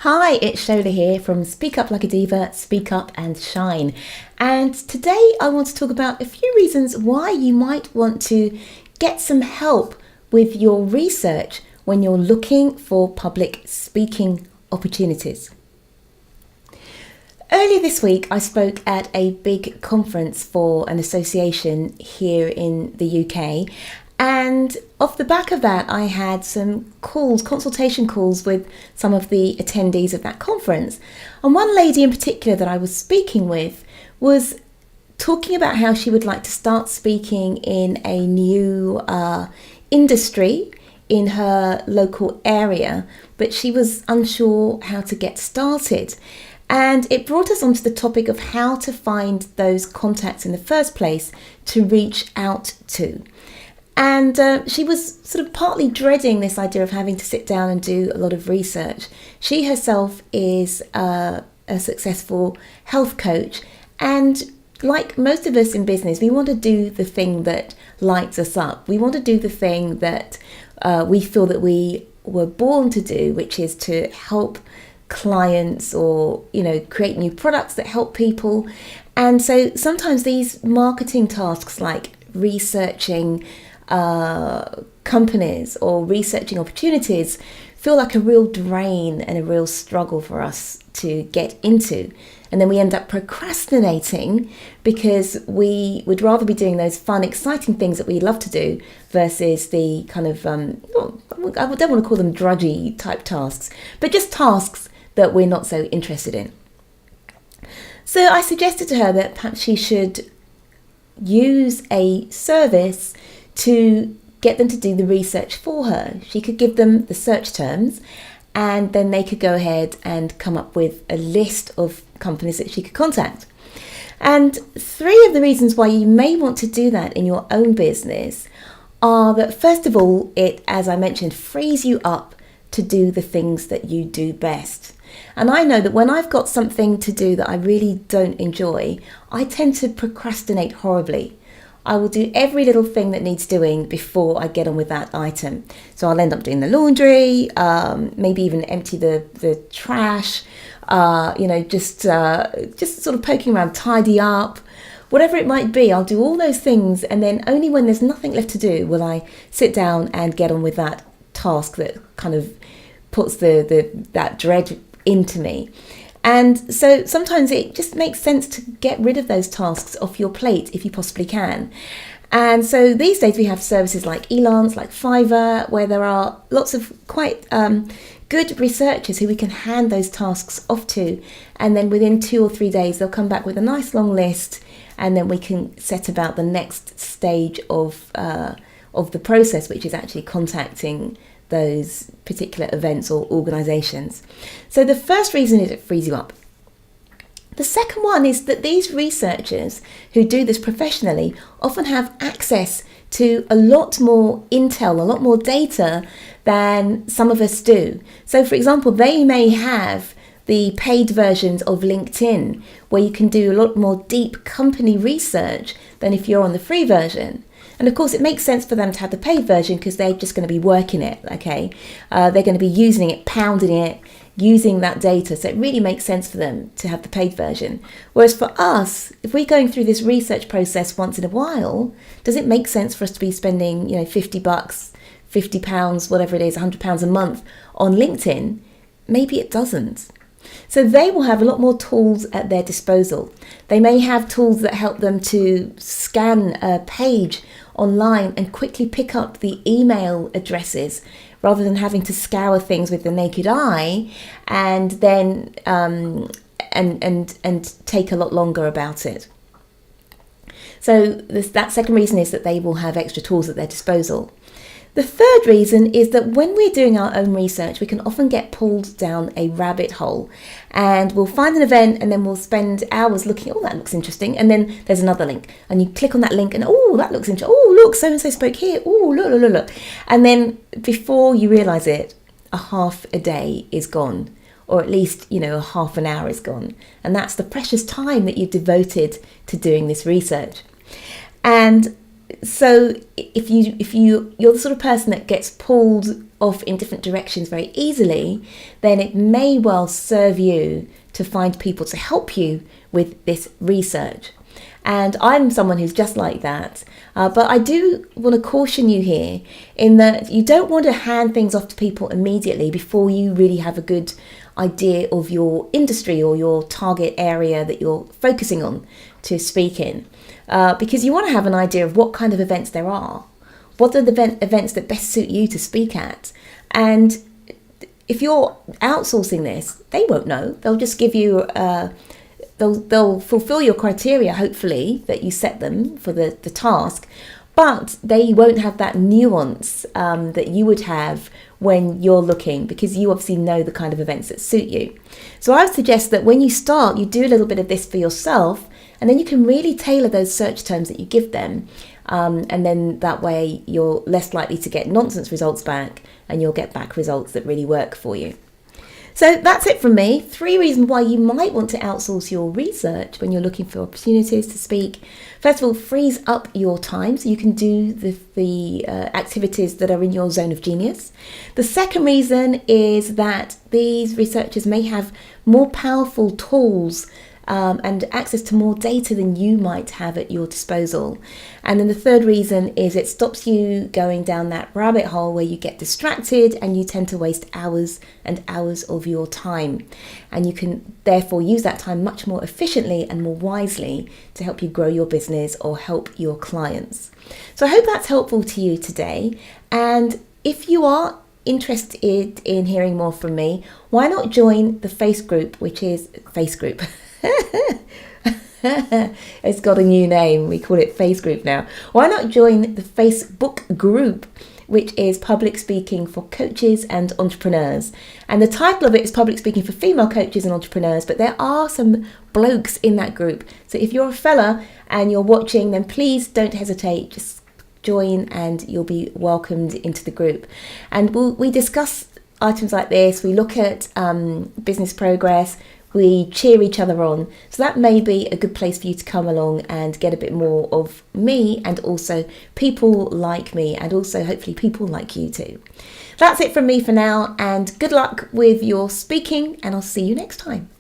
Hi, it's Shola here from Speak Up Like a Diva, Speak Up and Shine. And today I want to talk about a few reasons why you might want to get some help with your research when you're looking for public speaking opportunities. Earlier this week, I spoke at a big conference for an association here in the UK. And off the back of that, I had some consultation calls with some of the attendees of that conference. And one lady in particular that I was speaking with was talking about how she would like to start speaking in a new industry in her local area, but she was unsure how to get started. And it brought us onto the topic of how to find those contacts in the first place to reach out to. And she was sort of partly dreading this idea of having to sit down and do a lot of research. She herself is a successful health coach, and like most of us in business, we want to do the thing that lights us up. We want to do the thing that we feel that we were born to do, which is to help clients or, create new products that help people. And so sometimes these marketing tasks like researching companies or researching opportunities feel like a real drain and a real struggle for us to get into. And then we end up procrastinating because we would rather be doing those fun, exciting things that we love to do versus the kind of, I don't want to call them drudgy type tasks, but just tasks that we're not so interested in. So I suggested to her that perhaps she should use a service to get them to do the research for her. She could give them the search terms and then they could go ahead and come up with a list of companies that she could contact. And three of the reasons why you may want to do that in your own business are that, first of all, it, as I mentioned, frees you up to do the things that you do best. And I know that when I've got something to do that I really don't enjoy, I tend to procrastinate horribly. I will do every little thing that needs doing before I get on with that item. So I'll end up doing the laundry, maybe even empty the trash, just sort of poking around, tidy up, whatever it might be. I'll do all those things, and then only when there's nothing left to do will I sit down and get on with that task that kind of puts that dread into me. And so sometimes it just makes sense to get rid of those tasks off your plate if you possibly can. And so these days we have services like Elance, like Fiverr, where there are lots of quite good researchers who we can hand those tasks off to. And then within 2 or 3 days, they'll come back with a nice long list. And then we can set about the next stage of the process, which is actually contacting those particular events or organisations. So the first reason is it frees you up. The second one is that these researchers who do this professionally often have access to a lot more intel, a lot more data than some of us do. So for example, they may have the paid versions of LinkedIn where you can do a lot more deep company research than if you're on the free version. And of course, it makes sense for them to have the paid version because they're just going to be working it, okay? They're going to be using it, pounding it, using that data. So it really makes sense for them to have the paid version. Whereas for us, if we're going through this research process once in a while, does it make sense for us to be spending, $50, £50, whatever it is, £100 a month on LinkedIn? Maybe it doesn't. So they will have a lot more tools at their disposal. They may have tools that help them to scan a page online and quickly pick up the email addresses rather than having to scour things with the naked eye and then and take a lot longer about it. So that second reason is that they will have extra tools at their disposal. The third reason is that when we're doing our own research, we can often get pulled down a rabbit hole and we'll find an event and then we'll spend hours looking, oh, that looks interesting. And then there's another link and you click on that link and, oh, that looks interesting. Oh, look, so-and-so spoke here. Oh, look. And then before you realise it, a half a day is gone, or at least, a half an hour is gone. And that's the precious time that you've devoted to doing this research. And So if you're the sort of person that gets pulled off in different directions very easily, then it may well serve you to find people to help you with this research. And I'm someone who's just like that. But I do want to caution you here in that you don't want to hand things off to people immediately before you really have a good idea of your industry or your target area that you're focusing on to speak in. Because you want to have an idea of what kind of events there are. What are the events that best suit you to speak at? And if you're outsourcing this, they won't know. They'll just give you they'll fulfill your criteria, hopefully, that you set them for the task, but they won't have that nuance that you would have when you're looking, because you obviously know the kind of events that suit you. So I would suggest that when you start, you do a little bit of this for yourself, and then you can really tailor those search terms that you give them. And then that way you're less likely to get nonsense results back, and you'll get back results that really work for you. So that's it from me. 3 reasons why you might want to outsource your research when you're looking for opportunities to speak. First of all, frees up your time so you can do the activities that are in your zone of genius. The second reason is that these researchers may have more powerful tools and access to more data than you might have at your disposal. And then the third reason is it stops you going down that rabbit hole where you get distracted and you tend to waste hours and hours of your time. And you can therefore use that time much more efficiently and more wisely to help you grow your business or help your clients. So I hope that's helpful to you today. And if you are interested in hearing more from me, why not join the Face group, which is Face group. It's got a new name. We call it Face Group now. Why not join the Facebook group, which is Public Speaking for Coaches and Entrepreneurs? And the title of it is Public Speaking for Female Coaches and Entrepreneurs, but there are some blokes in that group. So if you're a fella and you're watching, then please don't hesitate. Just join and you'll be welcomed into the group. And we discuss items like this. We look at business progress. We cheer each other on. So that may be a good place for you to come along and get a bit more of me and also people like me and also hopefully people like you too. That's it from me for now, and good luck with your speaking, and I'll see you next time.